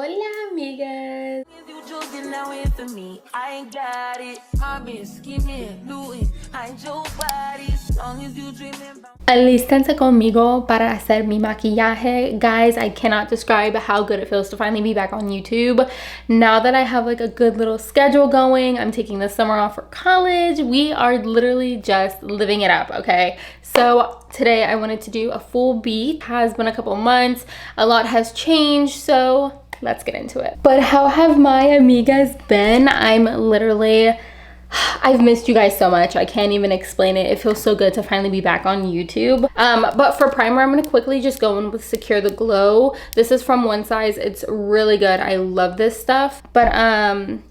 Hola, amigas. Alístense conmigo para hacer mi maquillaje. Guys, I cannot describe how good it feels to finally be back on YouTube. Now that I have like a good little schedule going, I'm taking the summer off for college. We are literally just living it up, okay? So today I wanted to do a full beat. It has been a couple months. A lot has changed, so let's get into it. But how have my amigas been? I've missed you guys so much. I can't even explain it. It feels so good to finally be back on YouTube. But for primer, I'm gonna quickly just go in with Secure the Glow. This is from One Size. It's really good. I love this stuff. But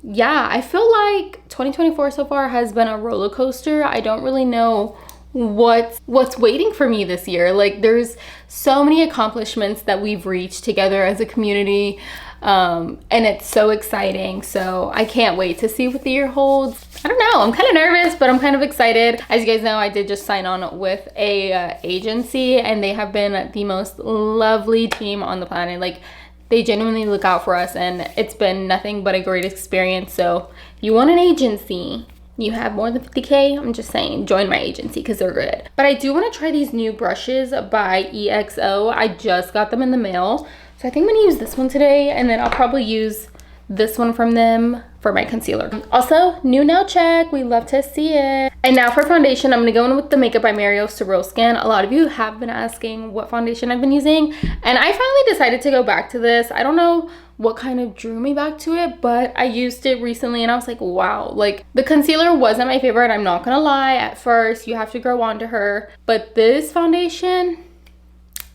yeah, I feel like 2024 so far has been a roller coaster. I don't really know what's waiting for me this year. Like, there's so many accomplishments that we've reached together as a community. And it's so exciting, so I can't wait to see what the year holds. I don't know, I'm kind of nervous, but I'm kind of excited. As you guys know, I did just sign on with a agency, and they have been the most lovely team on the planet. Like, they genuinely look out for us, and it's been nothing but a great experience. So if you want an agency, you have more than 50K, I'm just saying, join my agency because they're good. But I do want to try these new brushes by EXO. I just got them in the mail. So I think I'm gonna use this one today, and then I'll probably use this one from them for my concealer. Also, new nail check, we love to see it. And now for foundation, I'm gonna go in with the Makeup by Mario Surrealskin. A lot of you have been asking what foundation I've been using, and I finally decided to go back to this. I don't know what kind of drew me back to it, but I used it recently and I was like, wow. Like, the concealer wasn't my favorite, I'm not gonna lie. At first, you have to grow onto her, but this foundation,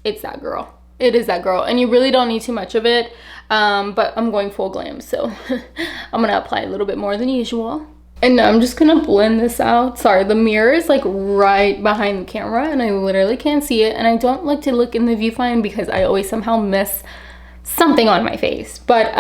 it's that girl. It is that girl, and you really don't need too much of it. But I'm going full glam, so I'm gonna apply a little bit more than usual. And now I'm just gonna blend this out. Sorry, the mirror is like right behind the camera and I literally can't see it, and I don't like to look in the viewfinder because I always somehow miss something on my face. But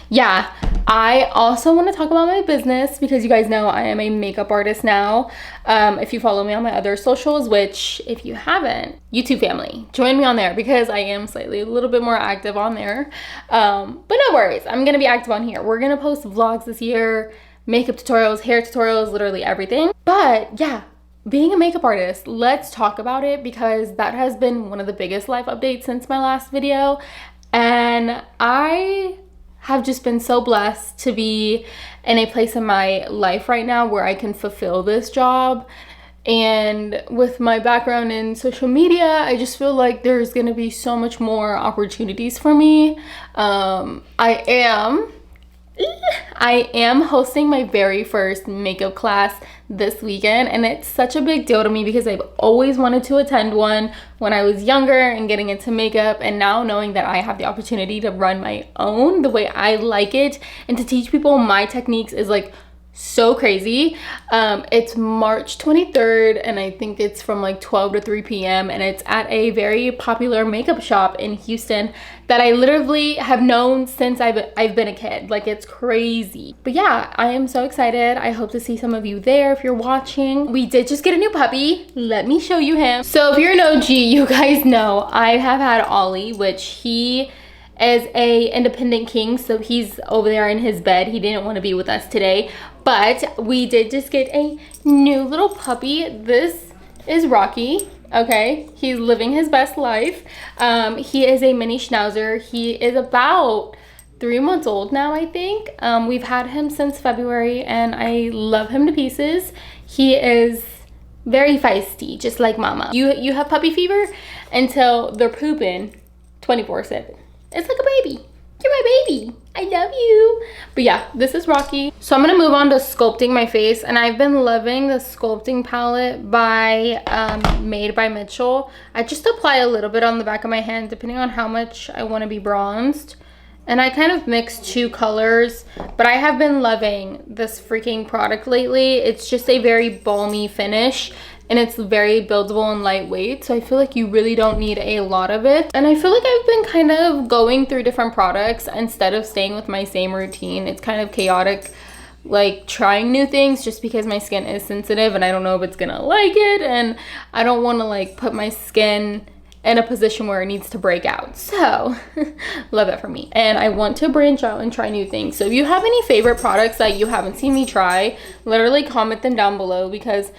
yeah, I also want to talk about my business because you guys know I am a makeup artist now. If you follow me on my other socials, which if you haven't, YouTube family, join me on there because I am slightly a little bit more active on there. But no worries, I'm gonna be active on here. We're gonna post vlogs this year, makeup tutorials, hair tutorials, literally everything. But yeah, being a makeup artist, let's talk about it because that has been one of the biggest life updates since my last video. And I have just been so blessed to be in a place in my life right now where I can fulfill this job. And with my background in social media, I just feel like there's gonna be so much more opportunities for me. I am hosting my very first makeup class this weekend, and it's such a big deal to me because I've always wanted to attend one when I was younger and getting into makeup, and now knowing that I have the opportunity to run my own the way I like it and to teach people my techniques is like so crazy. It's March 23rd, and I think it's from like 12 to 3 p.m. and it's at a very popular makeup shop in Houston that I literally have known since I've been a kid. Like, it's crazy. But yeah, I am so excited. I hope to see some of you there if you're watching. We did just get a new puppy. Let me show you him. So if you're an OG, you guys know I have had Ollie, which he is a independent king, so he's over there in his bed. He didn't want to be with us today, but we did just get a new little puppy. This is Rocky. Okay, he's living his best life. He is a mini schnauzer. He is about 3 months old now, I think. We've had him since February, and I love him to pieces. He is very feisty, just like mama. You have puppy fever until they're pooping 24/7. It's like a baby. You're my baby. I love you. But yeah, this is Rocky. So I'm gonna move on to sculpting my face, and I've been loving the sculpting palette by Made by Mitchell. I just apply a little bit on the back of my hand depending on how much I want to be bronzed, and I kind of mix two colors. But I have been loving this freaking product lately. It's just a very balmy finish, and it's very buildable and lightweight, so I feel like you really don't need a lot of it. And I feel like I've been kind of going through different products instead of staying with my same routine. It's kind of chaotic, like trying new things, just because my skin is sensitive and I don't know if it's gonna like it, and I don't want to like put my skin in a position where it needs to break out. So love that for me. And I want to branch out and try new things. So if you have any favorite products that you haven't seen me try, literally comment them down below, because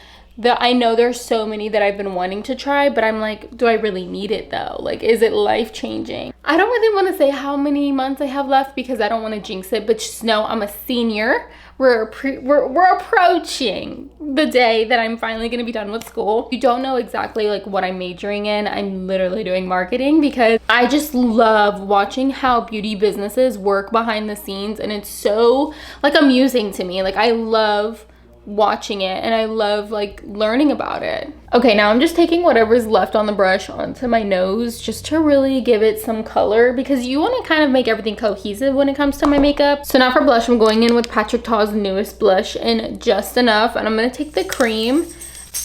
I know there's so many that I've been wanting to try, but I'm like, do I really need it though? Like, is it life-changing? I don't really want to say how many months I have left because I don't want to jinx it, but just know I'm a senior. We're approaching the day that I'm finally going to be done with school. You don't know exactly like what I'm majoring in. I'm literally doing marketing because I just love watching how beauty businesses work behind the scenes, and it's so like amusing to me. Like, I love watching it and I love like learning about it. Okay, now I'm just taking whatever's left on the brush onto my nose just to really give it some color, because you want to kind of make everything cohesive when it comes to my makeup. So now for blush, I'm going in with Patrick Ta's newest blush in Just Enough, and I'm going to take the cream.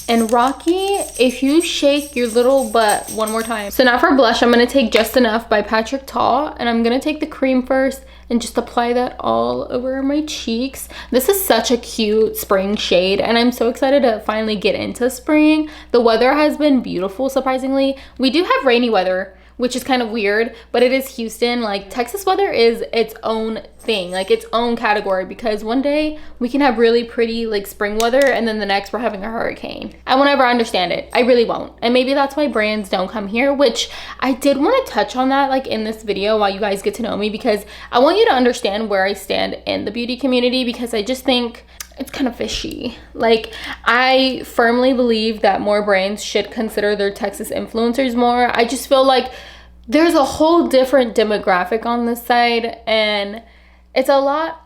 And Rocky, if you shake your little butt one more time. So now for blush, I'm going to take Just Enough by Patrick Ta, and I'm going to take the cream first and just apply that all over my cheeks. This is such a cute spring shade, and I'm so excited to finally get into spring. The weather has been beautiful, surprisingly. We do have rainy weather, which is kind of weird, but it is Houston. Like, Texas weather is its own thing, like its own category, because one day we can have really pretty like spring weather and then the next we're having a hurricane. I won't ever understand it. I really won't. And maybe that's why brands don't come here, which I did want to touch on that like in this video while you guys get to know me, because I want you to understand where I stand in the beauty community, because I just think it's kind of fishy. Like, I firmly believe that more brands should consider their Texas influencers more. I just feel like there's a whole different demographic on this side, and it's a lot,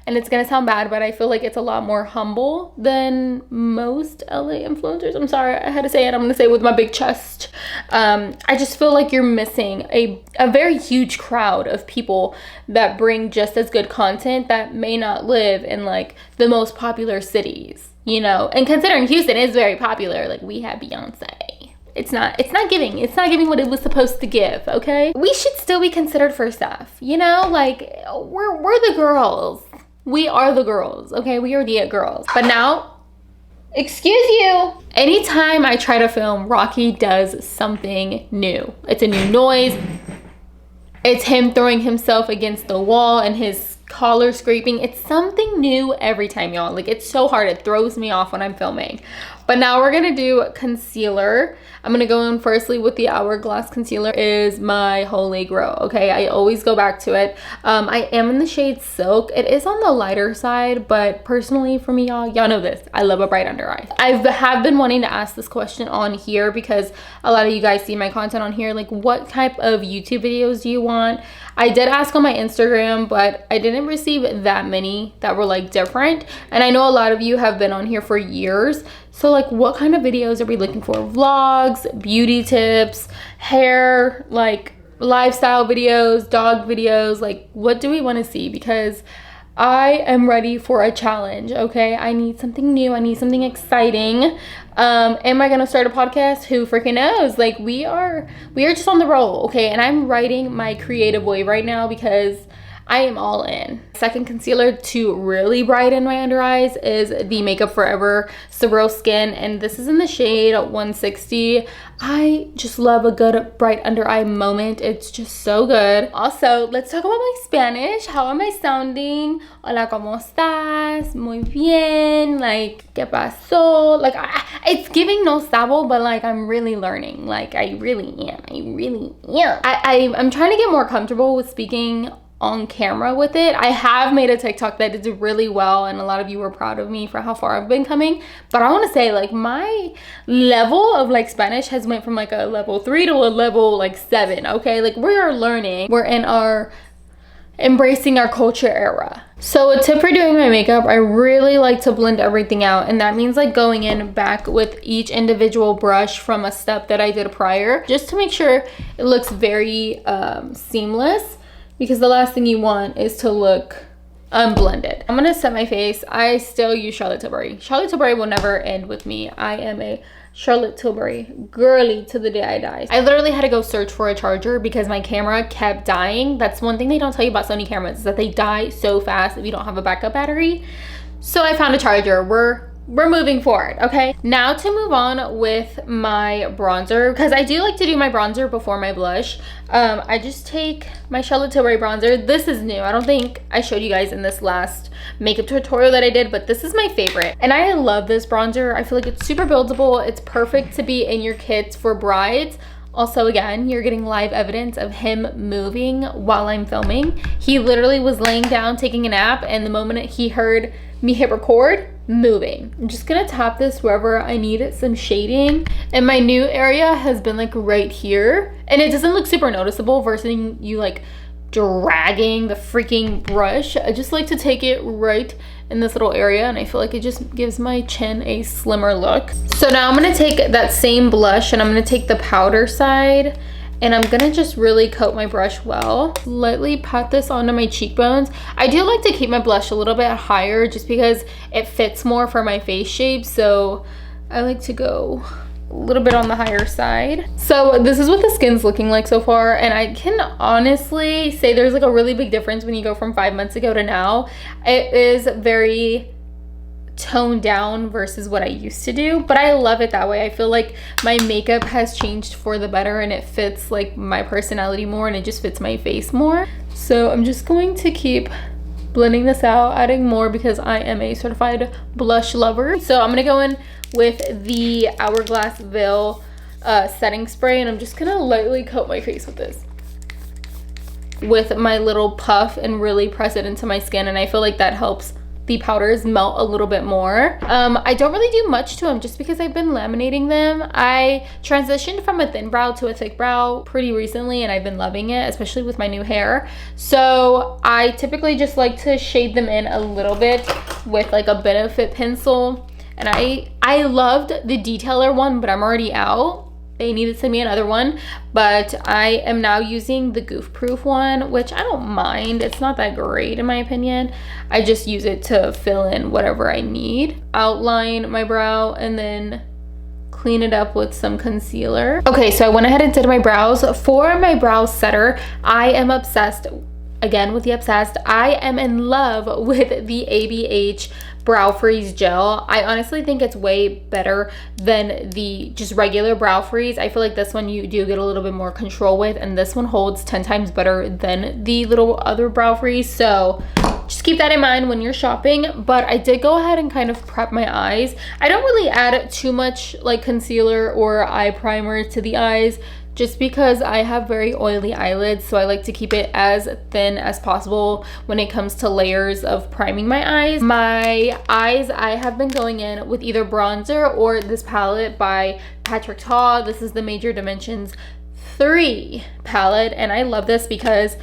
and it's gonna sound bad, but I feel like it's a lot more humble than most LA influencers. I'm sorry, I had to say it. I'm gonna say it with my big chest. I just feel like you're missing a very huge crowd of people that bring just as good content that may not live in like the most popular cities, you know? And considering Houston is very popular, like we have Beyonce. It's not giving what it was supposed to give, okay? We should still be considered for stuff, you know? Like, we're the girls. We are the girls, okay? We are the girls. But now, excuse you. Anytime I try to film, Rocky does something new. It's a new noise. It's him throwing himself against the wall and his collar scraping. It's something new every time, y'all. Like, it's so hard. It throws me off when I'm filming. But now we're gonna do concealer. I'm gonna go in firstly with the Hourglass concealer. Is my holy grail, okay? I always go back to it. I am in the shade Silk. It is on the lighter side, but personally for me, y'all know this. I love a bright under eye. I have been wanting to ask this question on here because a lot of you guys see my content on here. Like, what type of YouTube videos do you want? I did ask on my Instagram, but I didn't receive that many that were like different. And I know a lot of you have been on here for years. So like, what kind of videos are we looking for? Vlogs, beauty tips, hair, like lifestyle videos, dog videos, like what do we want to see? Because I am ready for a challenge, okay? I need something new. I need something exciting. Am I gonna start a podcast? Who freaking knows? Like, we are just on the roll, okay? And I'm riding my creative wave right now because I am all in. Second concealer to really brighten my under eyes is the Makeup Forever Surrealskin, and this is in the shade 160. I just love a good bright under eye moment. It's just so good. Also, let's talk about my Spanish. How am I sounding? Hola, ¿cómo estás? Muy bien. Like, ¿qué pasó? Like, it's giving no sabo, but like, I'm really learning. Like, I really am. I'm trying to get more comfortable with speaking on camera with it. I have made a TikTok that did really well, and a lot of you were proud of me for how far I've been coming. But I want to say, like, my level of like Spanish has went from like a level 3 to a level like 7, okay? Like, we are learning. We're in our embracing our culture era. So a tip for doing my makeup, I really like to blend everything out, and that means like going in back with each individual brush from a step that I did prior, just to make sure it looks very seamless. Because the last thing you want is to look unblended. I'm gonna set my face. I still use Charlotte Tilbury. Charlotte Tilbury will never end with me. I am a Charlotte Tilbury girly to the day I die. I literally had to go search for a charger because my camera kept dying. That's one thing they don't tell you about Sony cameras, is that they die so fast if you don't have a backup battery. So I found a charger. We're we're moving forward, okay? Now to move on with my bronzer, because I do like to do my bronzer before my blush. I just take my Charlotte Tilbury bronzer. This is new. I don't think I showed you guys in this last makeup tutorial that I did, but this is my favorite. And I love this bronzer. I feel like it's super buildable. It's perfect to be in your kits for brides. Also, again, you're getting live evidence of him moving while I'm filming. He literally was laying down taking a nap, and the moment he heard me hit record, moving. I'm just gonna tap this wherever I need some shading. And my new area has been like right here, and it doesn't look super noticeable versus you like dragging the freaking brush. I just like to take it right in this little area, and I feel like it just gives my chin a slimmer look. So now I'm gonna take that same blush and I'm gonna take the powder side, and I'm gonna just really coat my brush well. Lightly pat this onto my cheekbones. I do like to keep my blush a little bit higher just because it fits more for my face shape, so I like to go a little bit on the higher side. So this is what the skin's looking like so far, and I can honestly say there's like a really big difference when you go from 5 months ago to now. It is very toned down versus what I used to do, but I love it that way. I feel like my makeup has changed for the better, and it fits like my personality more, and it just fits my face more. So I'm just going to keep blending this out, adding more because I am a certified blush lover. So I'm gonna go in with the Hourglass Veil setting spray, and I'm just gonna lightly coat my face with this with my little puff and really press it into my skin, and I feel like that helps the powders melt a little bit more. I don't really do much to them just because I've been laminating them. I transitioned from a thin brow to a thick brow pretty recently, and I've been loving it, especially with my new hair. So I typically just like to shade them in a little bit with like a Benefit pencil. And I loved the detailer one, but I'm already out. They needed to send me another one, but I am now using the Goof Proof one, which I don't mind. It's not that great in my opinion. I just use it to fill in whatever I need. Outline my brow and then clean it up with some concealer. Okay, so I went ahead and did my brows. For my brow setter, I am obsessed, again with the obsessed, I am in love with the ABH Brow Freeze Gel. I honestly think it's way better than the just regular Brow Freeze. I feel like this one you do get a little bit more control with, and this one holds 10 times better than the little other Brow Freeze. So just keep that in mind when you're shopping. But I did go ahead and kind of prep my eyes. I don't really add too much like concealer or eye primer to the eyes, just because I have very oily eyelids, so I like to keep it as thin as possible when it comes to layers of priming my eyes. My eyes, I have been going in with either bronzer or this palette by Patrick Ta. This is the Major Dimensions 3 palette, and I love this because,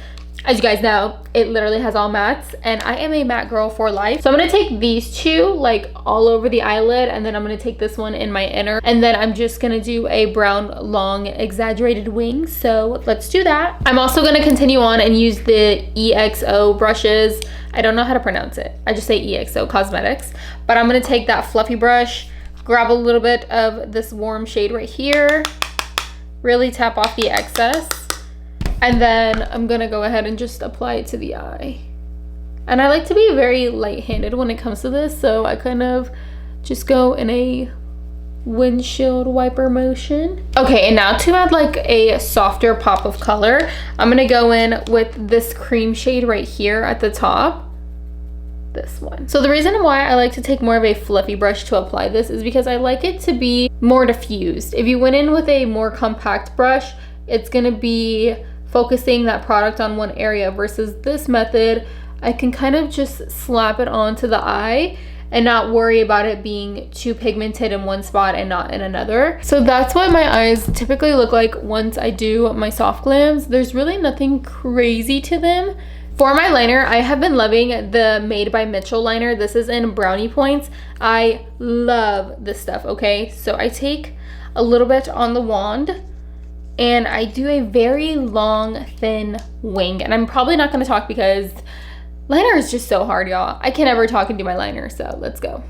as you guys know, it literally has all mattes, and I am a matte girl for life. So I'm gonna take these two like all over the eyelid, and then I'm gonna take this one in my inner, and then I'm just gonna do a brown long exaggerated wing. So let's do that. I'm also gonna continue on and use the EXO brushes. I don't know how to pronounce it. I just say EXO Cosmetics, but I'm gonna take that fluffy brush, grab a little bit of this warm shade right here, really tap off the excess, and then I'm gonna go ahead and just apply it to the eye. And I like to be very light-handed when it comes to this, so I kind of just go in a windshield wiper motion. Okay, and now to add like a softer pop of color, I'm gonna go in with this cream shade right here at the top. This one. So the reason why I like to take more of a fluffy brush to apply this is because I like it to be more diffused. If you went in with a more compact brush, it's gonna be focusing that product on one area, versus this method, I can kind of just slap it onto the eye and not worry about it being too pigmented in one spot and not in another. So that's what my eyes typically look like once I do my soft glams. There's really nothing crazy to them. For my liner, I have been loving the Made by Mitchell liner. This is in Brownie Points. I love this stuff, okay? So I take a little bit on the wand, and I do a very long, thin wing. And I'm probably not gonna talk because liner is just so hard, y'all. I can never talk and do my liner, so let's go.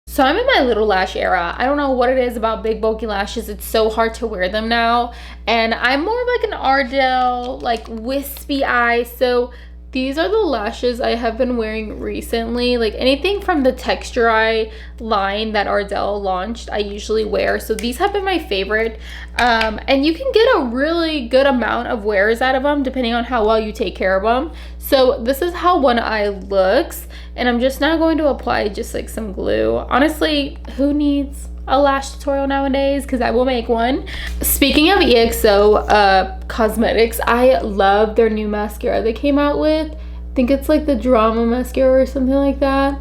So I'm in my little lash era. I don't know what it is about big bulky lashes. It's so hard to wear them now. And I'm more of like an Ardell, like wispy eye. So These are the lashes I have been wearing recently. Like anything from the Texture Eye line that Ardell launched, I usually wear. So these have been my favorite. And you can get a really good amount of wears out of them depending on how well you take care of them. So this is how one eye looks. And I'm just now going to apply just like some glue. Honestly, who needs a lash tutorial nowadays? Because I will make one. Speaking of EXO cosmetics, I love their new mascara they came out with. I think it's like the Drama mascara or something like that,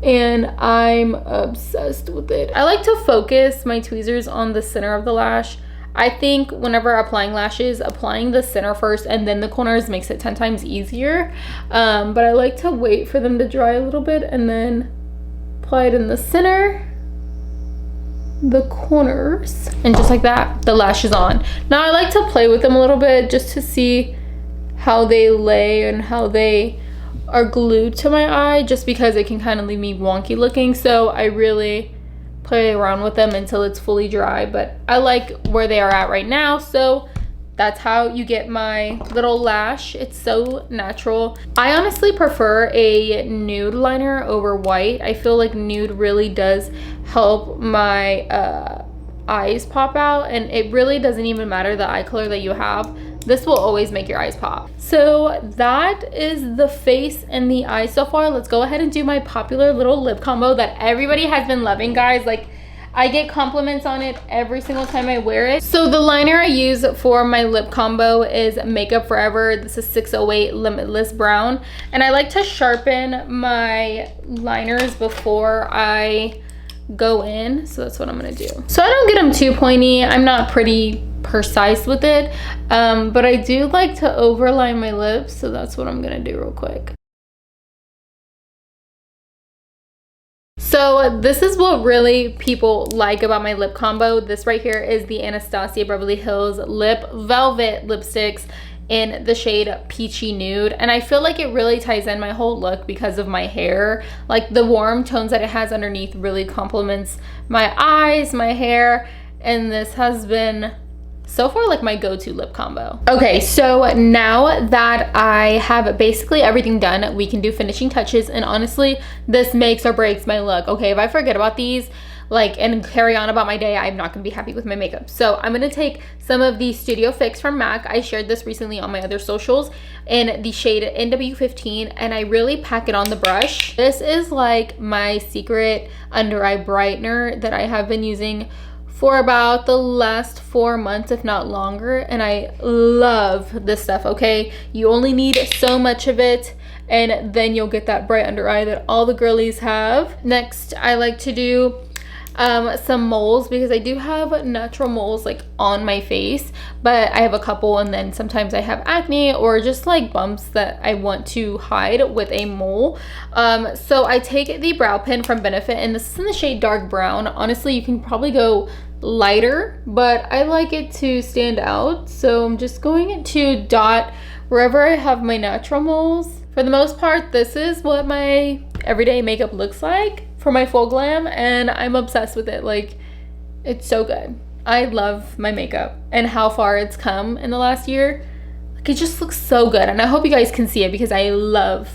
and I'm obsessed with it. I like to focus my tweezers on the center of the lash. I think whenever applying lashes, applying the center first and then the corners makes it 10 times easier, but I like to wait for them to dry a little bit and then apply it in the center, the corners, and just like that, the lash is on. Now I like to play with them a little bit just to see how they lay and how they are glued to my eye, just because it can kind of leave me wonky looking. So I really play around with them until it's fully dry, but I like where they are at right now. So that's how you get my little lash. It's so natural. I honestly prefer a nude liner over white. I feel like nude really does help my eyes pop out, and it really doesn't even matter the eye color that you have. This will always make your eyes pop. So that is the face and the eyes so far. Let's go ahead and do my popular little lip combo that everybody has been loving, guys. Like, I get compliments on it every single time I wear it. So the liner I use for my lip combo is Makeup Forever. This is 608 Limitless Brown. And I like to sharpen my liners before I go in. So that's what I'm gonna do. So I don't get them too pointy. I'm not pretty precise with it. But I do like to overline my lips. So that's what I'm gonna do real quick. So this is what really people like about my lip combo. This right here is the Anastasia Beverly Hills Lip Velvet lipsticks in the shade Peachy Nude. And I feel like it really ties in my whole look because of my hair. Like the warm tones that it has underneath really complements my eyes, my hair, and this has been so far like my go-to lip combo. Okay, so now that I have basically everything done, we can do finishing touches. And honestly, this makes or breaks my look. Okay, if I forget about these and carry on about my day, I'm not gonna be happy with my makeup. So I'm gonna take some of the Studio Fix from MAC. I shared this recently on my other socials in the shade NW15, and I really pack it on the brush. This is like my secret under eye brightener that I have been using for about the last 4 months, if not longer, and I love this stuff. Okay, you only need so much of it, and then you'll get that bright under eye that all the girlies have. Next, I like to do some moles, because I do have natural moles like on my face, but I have a couple, and then sometimes I have acne or just like bumps that I want to hide with a mole. So I take the brow pen from Benefit, and this is in the shade dark brown. Honestly, you can probably go lighter, but I like it to stand out, so I'm just going to dot wherever I have my natural moles. For the most part, this is what my everyday makeup looks like for my full glam, and I'm obsessed with it. Like, it's so good. I love my makeup and how far it's come in the last year. Like, it just looks so good, and I hope you guys can see it because I love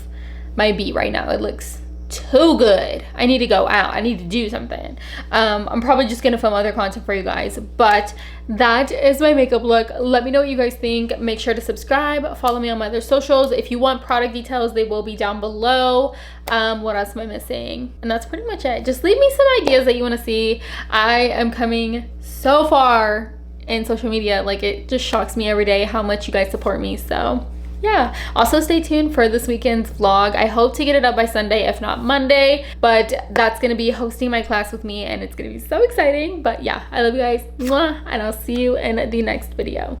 my beat right now. It looks too good. I need to go out. I need to do something. I'm probably just gonna film other content for you guys, but that is my makeup look. Let me know what you guys think. Make sure to subscribe, follow me on my other socials. If you want product details, they will be down below. What else am I missing? And that's pretty much it. Just leave me some ideas that you want to see. I am coming so far in social media. Like, it just shocks me every day how much you guys support me. So yeah, also stay tuned for this weekend's vlog. I hope to get it up by Sunday, if not Monday, but that's gonna be hosting my class with me, and it's gonna be so exciting. But yeah, I love you guys. Mwah, and I'll see you in the next video.